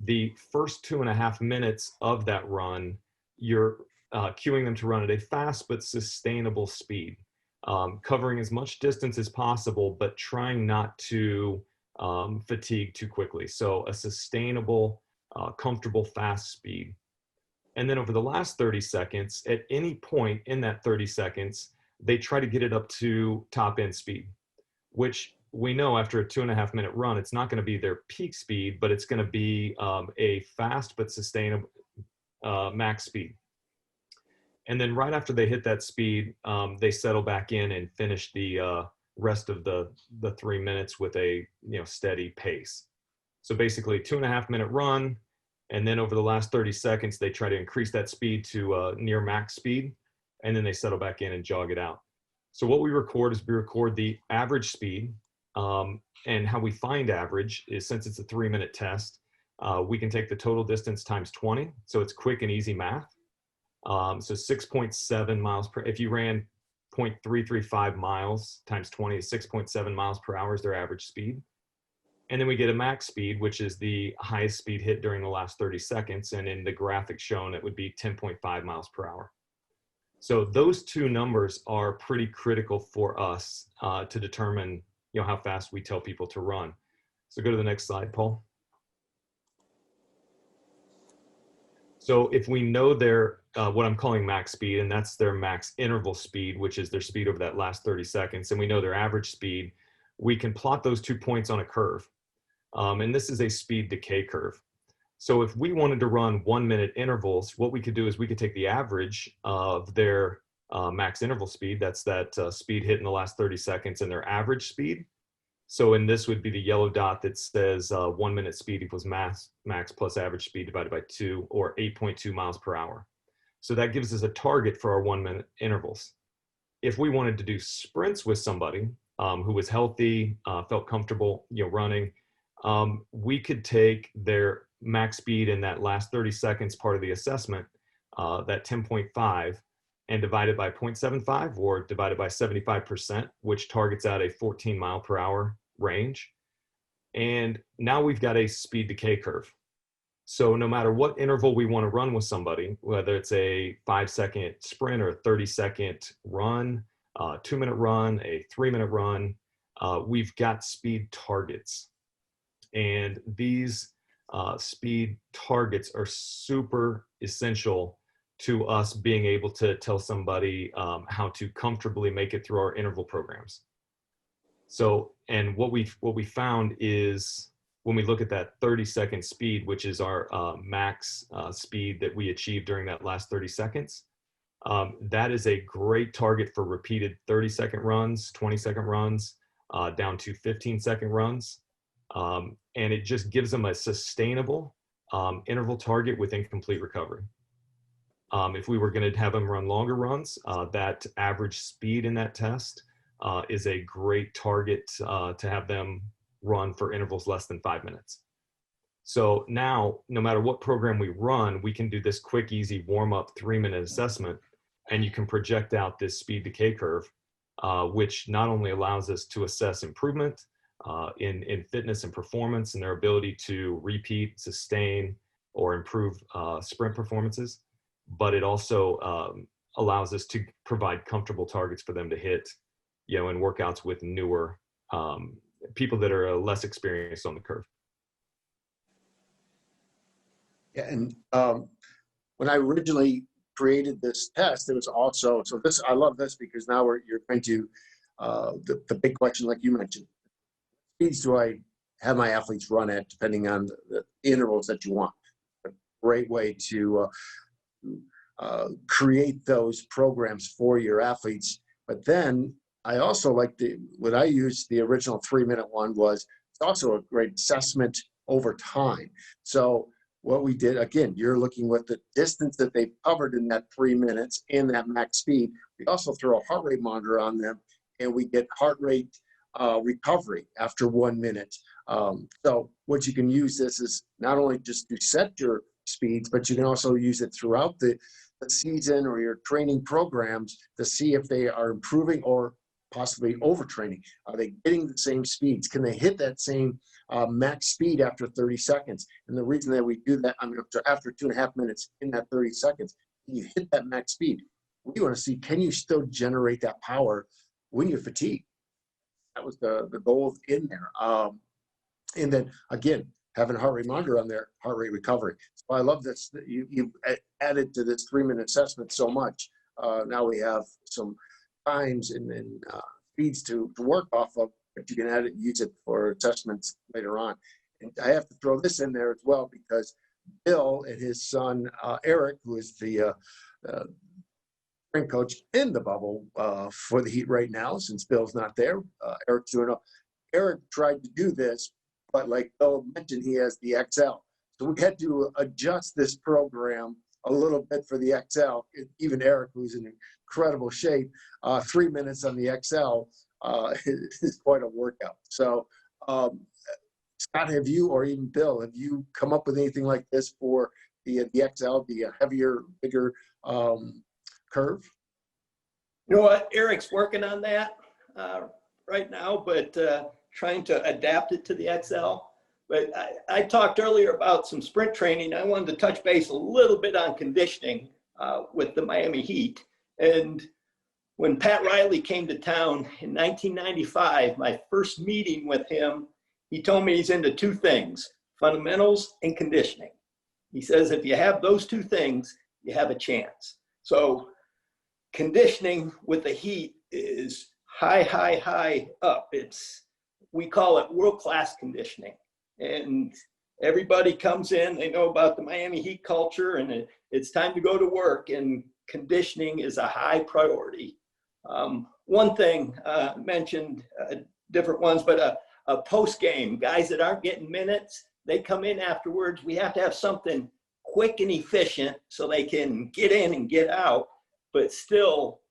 The first 2.5 minutes of that run, you're cueing them to run at a fast but sustainable speed, covering as much distance as possible, but trying not to fatigue too quickly. So a sustainable, comfortable, fast speed. And then over the last 30 seconds, at any point in that 30 seconds, they try to get it up to top end speed, which we know after a 2.5-minute run, it's not going to be their peak speed, but it's going to be a fast but sustainable max speed. And then right after they hit that speed, they settle back in and finish the rest of the 3 minutes with a steady pace. So basically 2.5-minute run, and then over the last 30 seconds, they try to increase that speed to near max speed, and then they settle back in and jog it out. So what we record is we record the average speed, and how we find average is, since it's a 3-minute test, we can take the total distance times 20. So it's quick and easy math. So 6.7 miles per, if you ran 0.335 miles times 20 is 6.7 miles per hour is their average speed. And then we get a max speed, which is the highest speed hit during the last 30 seconds. And in the graphic shown, it would be 10.5 miles per hour. So those two numbers are pretty critical for us to determine how fast we tell people to run. So go to the next slide, Paul. So if we know their, what I'm calling max speed, and that's their max interval speed, which is their speed over that last 30 seconds, and we know their average speed, we can plot those 2 points on a curve. And this is a speed decay curve. So if we wanted to run 1-minute intervals, what we could do is we could take the average of their max interval speed, that's that speed hit in the last 30 seconds, and their average speed. So in this would be the yellow dot that says 1-minute speed equals max plus average speed divided by 2, or 8.2 miles per hour. So that gives us a target for our 1-minute intervals. If we wanted to do sprints with somebody who was healthy, felt comfortable running, we could take their max speed in that last 30 seconds part of the assessment, that 10.5, and divide it by 0.75 or divide it by 75%, which targets out a 14 mile per hour range. And now we've got a speed decay curve. So no matter what interval we want to run with somebody, whether it's a 5-second sprint or a 30-second run, 2-minute run, a 3-minute run, we've got speed targets. And these speed targets are super essential to us being able to tell somebody how to comfortably make it through our interval programs. So, and what we found is when we look at that 30-second speed, which is our max speed that we achieved during that last 30 seconds, that is a great target for repeated 30-second runs, 20-second runs, down to 15-second runs. And it just gives them a sustainable interval target with incomplete recovery. If we were going to have them run longer runs, that average speed in that test is a great target to have them run for intervals less than 5 minutes. So now, no matter what program we run, we can do this quick, easy warm-up 3-minute assessment, and you can project out this speed decay curve, which not only allows us to assess improvement in fitness and performance and their ability to repeat, sustain, or improve sprint performances, but it also allows us to provide comfortable targets for them to hit, in workouts with newer people that are less experienced on the curve. Yeah, and when I originally created this test, it was also, so this, I love this because now you're going to, the big question, like you mentioned, speeds do I have my athletes run at depending on the intervals that you want? A great way to create those programs for your athletes. But then I also like what I used, the original 3-minute one was, it's also a great assessment over time. So what we did, again, you're looking with the distance that they covered in that 3 minutes and that max speed. We also throw a heart rate monitor on them, and we get heart rate recovery after 1 minute. So what you can use this is not only just to set your speeds, but you can also use it throughout the season or your training programs to see if they are improving or possibly overtraining. Are they getting the same speeds? Can they hit that same max speed after 30 seconds? And the reason that we do that, after 2.5 minutes in that 30 seconds, you hit that max speed. We want to see, can you still generate that power when you're fatigued? That was the goal in there. And then again, having a heart rate monitor on there, heart rate recovery. So I love this. You added to this 3-minute assessment so much. Now we have some times and speeds to work off of, but you can add it, use it for assessments later on. And I have to throw this in there as well, because Bill and his son, Eric, who is the strength coach in the bubble for the Heat right now, since Bill's not there. Eric's doing it. Eric tried to do this, but like Bill mentioned, he has the XL. So we had to adjust this program a little bit for the XL. Even Eric, who's in incredible shape, 3 minutes on the XL is quite a workout. So Scott, have you, or even Bill, have you come up with anything like this for the XL, the heavier, bigger curve? You know what? Eric's working on that right now, but trying to adapt it to the XL. But I talked earlier about some sprint training. I wanted to touch base a little bit on conditioning with the Miami Heat. And when Pat Riley came to town in 1995, my first meeting with him, he told me he's into 2 things, fundamentals and conditioning. He says, if you have those 2 things, you have a chance. So conditioning with the Heat is high up. We call it world-class conditioning. And everybody comes in, they know about the Miami Heat culture, and it's time to go to work, and conditioning is a high priority. One thing mentioned, different ones, but a post-game, guys that aren't getting minutes, they come in afterwards. We have to have something quick and efficient so they can get in and get out, but still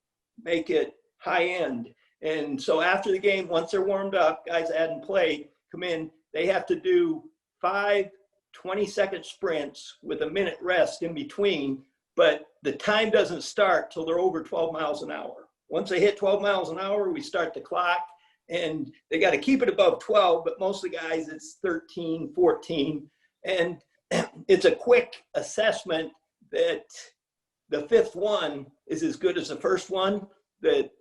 make it high end. And so after the game, once they're warmed up, guys that hadn't played come in, they have to do 5 20-second sprints with a minute rest in between, but the time doesn't start till they're over 12 miles an hour. Once they hit 12 miles an hour, we start the clock, and they got to keep it above 12, but most of the guys, it's 13, 14. And it's a quick assessment that the 5th one is as good as the first one, that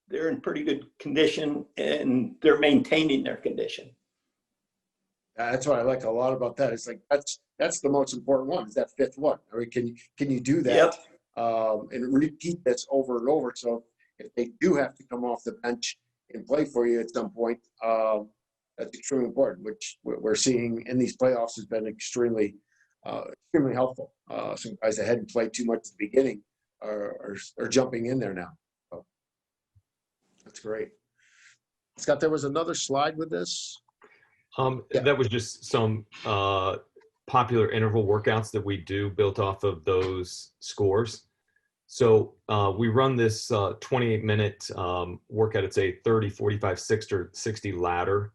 they're in pretty good condition and they're maintaining their condition. That's what I like a lot about that. It's like, that's the most important one, is that 5th one. I mean, can you do that? Yep. And repeat this over and over. So if they do have to come off the bench and play for you at some point, that's extremely important, which we're seeing in these playoffs has been extremely helpful. Some guys that hadn't played too much at the beginning are jumping in there now. So that's great. Scott, there was another slide with this. Yeah. That was just some popular interval workouts that we do built off of those scores. So we run this 28-minute workout. It's a 30, 45, 60 ladder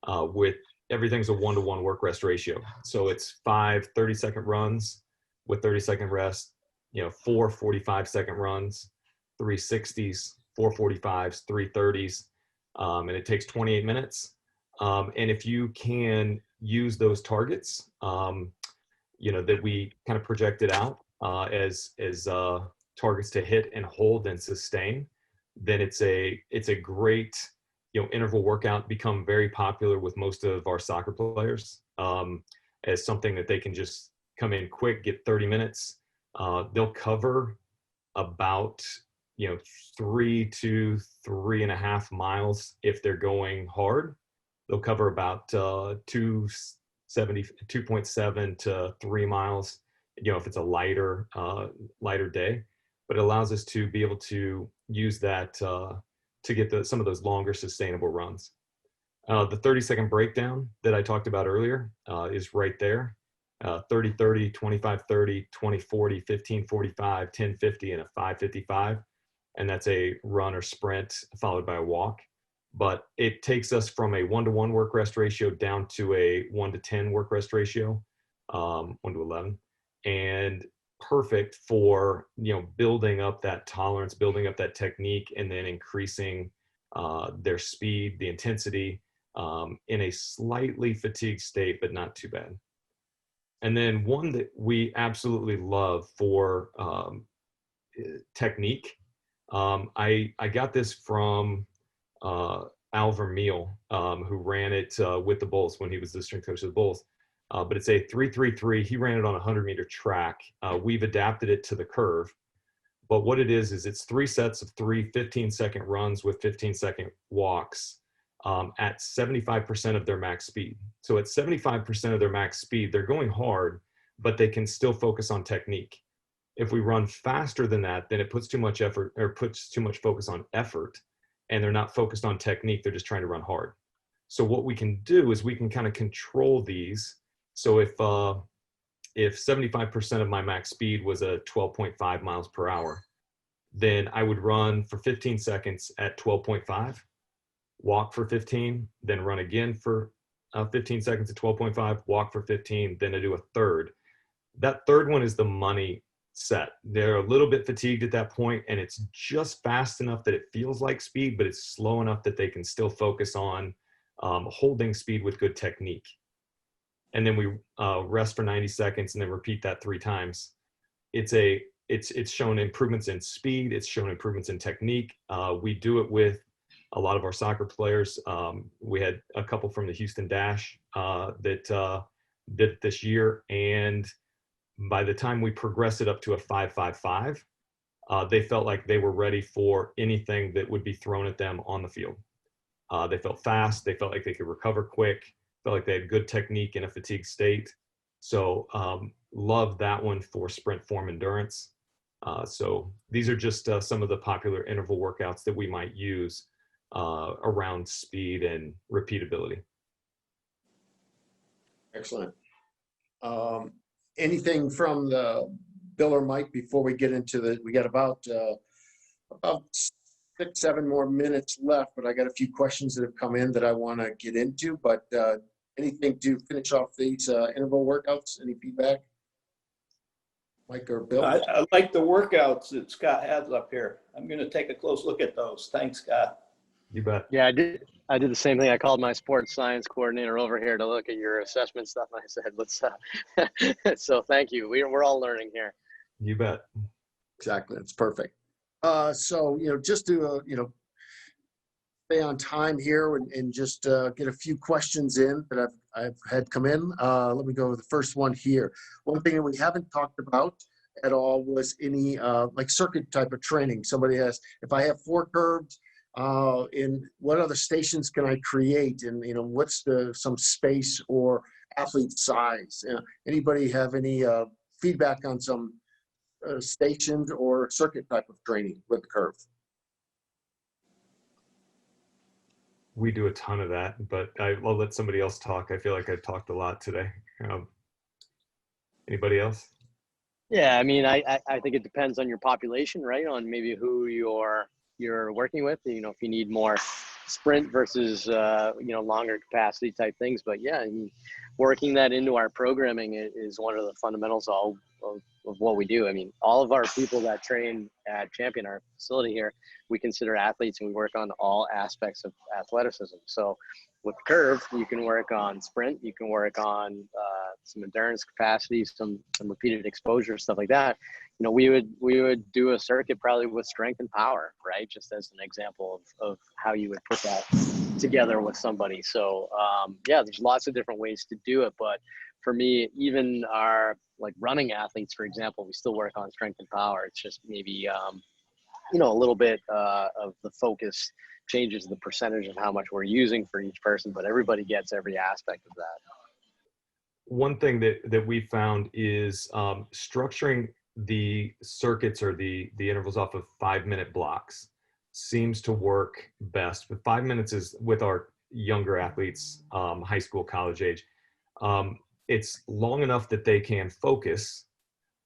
with everything's a 1-to-1 work-rest ratio. So it's 5 30-second runs with 30-second rest, 4 45-second runs, 3 60s, 4 45s, 3 30s, and it takes 28 minutes. And if you can use those targets, that we kind of projected out as targets to hit and hold and sustain, then it's a great interval workout, become very popular with most of our soccer players as something that they can just come in quick, get 30 minutes. They'll cover about 3 to 3.5 miles if they're going hard. They'll cover about 2.7 to 3 miles, if it's a lighter day. But it allows us to be able to use that to get some of those longer sustainable runs. The 30-second breakdown that I talked about earlier is right there. 30-30, 25-30, 20-40, 15-45, 10-50, and a 5-55. And that's a run or sprint followed by a walk. but it takes us from a 1-to-1 work rest ratio down to a 1-to-10 work rest ratio, 1-to-11, and perfect for, you know, building up that tolerance, building up that technique, and then increasing their speed, the intensity, in a slightly fatigued state, but not too bad. And then one that we absolutely love for technique, I got this from Al Vermeil, who ran it with the Bulls when he was the strength coach of the Bulls. But it's a 3-3-3. He ran it on a 100-meter track. We've adapted it to the curve. But what it is it's 3 sets of 3 15-second runs with 15-second walks at 75% of their max speed. So at 75% of their max speed, they're going hard, but they can still focus on technique. If we run faster than that, then it puts too much effort, or puts too much focus on effort, and they're not focused on technique. They're just trying to run hard. So what we can do is we can kind of control these. So if 75% of my max speed was a 12.5 miles per hour, then I would run for 15 seconds at 12.5, walk for 15, then run again for 15 seconds at 12.5, walk for 15, then I do a third. That third one is the money set. They're a little bit fatigued at that point, and it's just fast enough that it feels like speed, but it's slow enough that they can still focus on holding speed with good technique. And then we rest for 90 seconds and then repeat that 3 times. It's shown improvements in speed. It's shown improvements in technique. We do it with a lot of our soccer players. We had a couple from the Houston Dash that did it this year. And by the time we progressed it up to a 5.55, they felt like they were ready for anything that would be thrown at them on the field. They felt fast. They felt like they could recover quick. Felt like they had good technique in a fatigued state. So love that one for sprint form endurance. So these are just some of the popular interval workouts that we might use around speed and repeatability. Excellent. Anything from the Bill or Mike before we get into we got about 6-7 more minutes left, but I got a few questions that have come in that I want to get into. But anything to finish off these interval workouts? Any feedback, Mike or Bill? I like the workouts that Scott has up here. I'm going to take a close look at those. Thanks, Scott. You bet. Yeah, I did the same thing. I called my sports science coordinator over here to look at your assessment stuff. And I said, let's, so thank you. We're all learning here. You bet. Exactly. That's perfect. So, just to, stay on time here and just get a few questions in that I've had come in. Let me go with the first one here. One thing that we haven't talked about at all was any like circuit type of training. Somebody asked, if I have 4 curves, in what other stations can I create, and what's some space or athlete size? Anybody have any feedback on some stations or circuit type of training with the curve? We do a ton of that, but I'll let somebody else talk. I feel like I've talked a lot today. Anybody else? Yeah, I mean, I think it depends on your population, right? On maybe who you're working with. If you need more sprint versus longer capacity type things. But yeah, I mean, working that into our programming is one of the fundamentals of what we do. I mean, all of our people that train at Champion, our facility here, we consider athletes, and we work on all aspects of athleticism. So with the curve, you can work on sprint, you can work on some endurance capacity, some repeated exposure, stuff like that. We would do a circuit probably with strength and power, right? Just as an example of how you would put that together with somebody. So yeah, there's lots of different ways to do it. But for me, even our like running athletes, for example, we still work on strength and power. It's just maybe, a little bit of the focus changes the percentage of how much we're using for each person, but everybody gets every aspect of that. One thing that we found is structuring the circuits or the intervals off of 5-minute blocks seems to work best. But 5 minutes is with our younger athletes, high school, college age. It's long enough that they can focus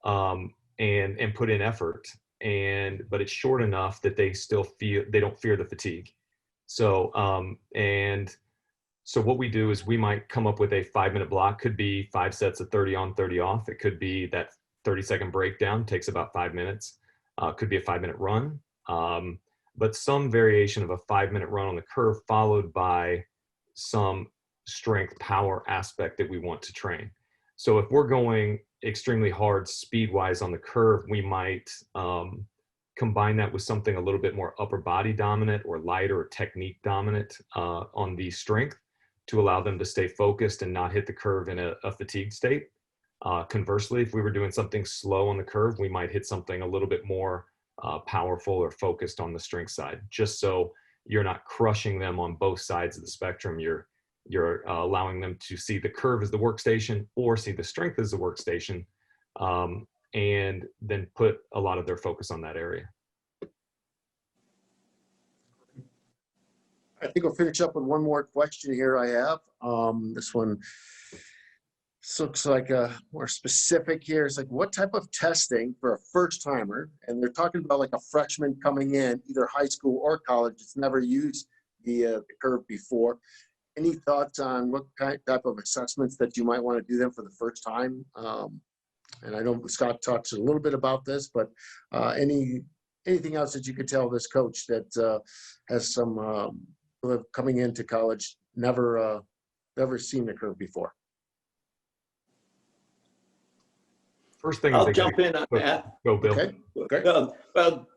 and put in effort, but it's short enough that they don't fear the fatigue. So, so what we do is we might come up with a 5-minute block. Could be 5 sets of 30 on, 30 off. It could be that 30-second breakdown, takes about 5 minutes. Could be a 5-minute run, but some variation of a 5-minute run on the curve followed by some strength power aspect that we want to train. So if we're going extremely hard speed-wise on the curve, we might combine that with something a little bit more upper body dominant or lighter or technique dominant on the strength to allow them to stay focused and not hit the curve in a fatigued state. Conversely, if we were doing something slow on the curve, we might hit something a little bit more powerful or focused on the strength side, just so you're not crushing them on both sides of the spectrum. You're allowing them to see the curve as the workstation or see the strength as the workstation, and then put a lot of their focus on that area. I think we'll finish up with one more question here I have. This one looks like more specific here. It's like, what type of testing for a first timer? And they're talking about like a freshman coming in, either high school or college, it's never used the curve before. Any thoughts on what type of assessments that you might want to do them for the first time? And I know Scott talked a little bit about this, but anything else that you could tell this coach that has some coming into college, never seen the curve before? First thing I'll jump in on that. Go, Bill. Okay, great. Well,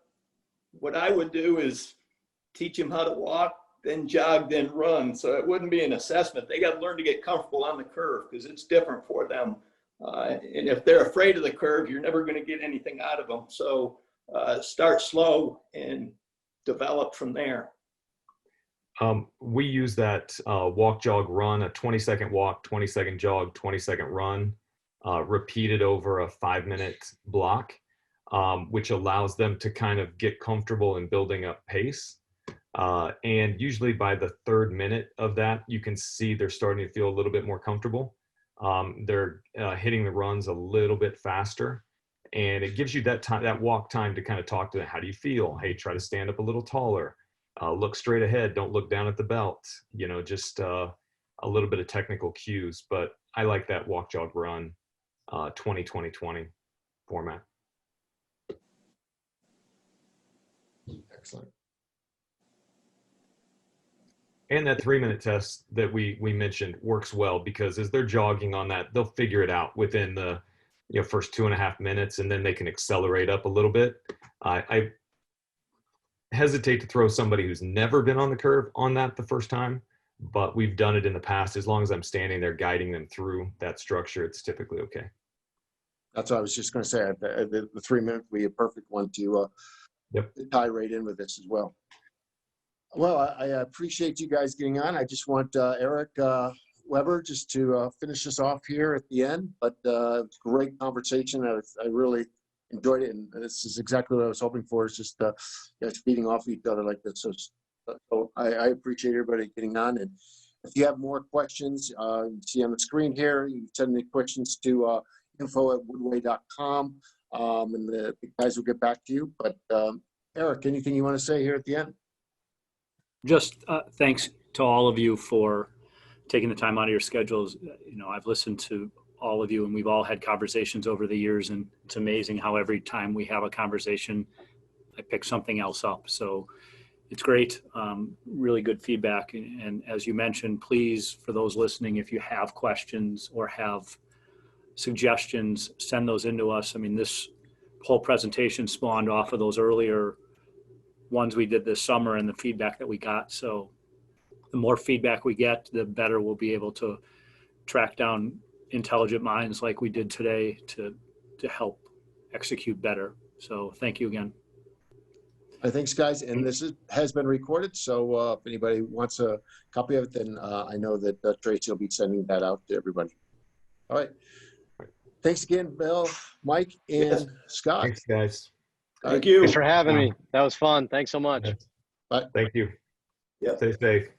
what I would do is teach them how to walk, then jog, then run. So it wouldn't be an assessment. They got to learn to get comfortable on the curve because it's different for them. And if they're afraid of the curve, you're never going to get anything out of them. So start slow and develop from there. We use that walk, jog, run, a 20-second walk, 20-second jog, 20-second run, repeated over a 5-minute block, which allows them to kind of get comfortable in building up pace. And usually by the 3rd minute of that, you can see they're starting to feel a little bit more comfortable. They're hitting the runs a little bit faster, and it gives you that time, that walk time, to kind of talk to them. How do you feel? Hey, try to stand up a little taller. Look straight ahead. Don't look down at the belt. You know, just a little bit of technical cues. But I like that walk, jog, run 20-20-20 format. Excellent. And that 3-minute test that we mentioned works well, because as they're jogging on that, they'll figure it out within the first 2.5 minutes, and then they can accelerate up a little bit. I hesitate to throw somebody who's never been on the curve on that the first time, but we've done it in the past. As long as I'm standing there guiding them through that structure, it's typically okay. That's what I was just going to say. The 3-minute would be a perfect one to tie right in with this as well. Well, I appreciate you guys getting on. I just want Eric Weber just to finish us off here at the end. But it's a great conversation. I really enjoyed it, and this is exactly what I was hoping for. It's just feeding off each other like this. So I appreciate everybody getting on. And if you have more questions, you see on the screen here, you can send me questions to info@woodway.com, and the guys will get back to you. But Eric, anything you want to say here at the end? Just thanks to all of you for taking the time out of your schedules. I've listened to all of you, and we've all had conversations over the years, and it's amazing how every time we have a conversation, I pick something else up. So it's great. Really good feedback. And as you mentioned, please, for those listening, if you have questions or have suggestions, send those into us. I mean, this whole presentation spawned off of those earlier ones we did this summer and the feedback that we got. So the more feedback we get, the better we'll be able to track down intelligent minds like we did today to help execute better. So thank you again. Thanks, guys. And this has been recorded. So if anybody wants a copy of it, then I know that Tracy will be sending that out to everybody. All right. Thanks again, Bill, Mike, and Scott. Thanks, guys. Thank you. Thanks for having me. That was fun. Thanks so much. Bye. Thank you. Yeah. Stay safe.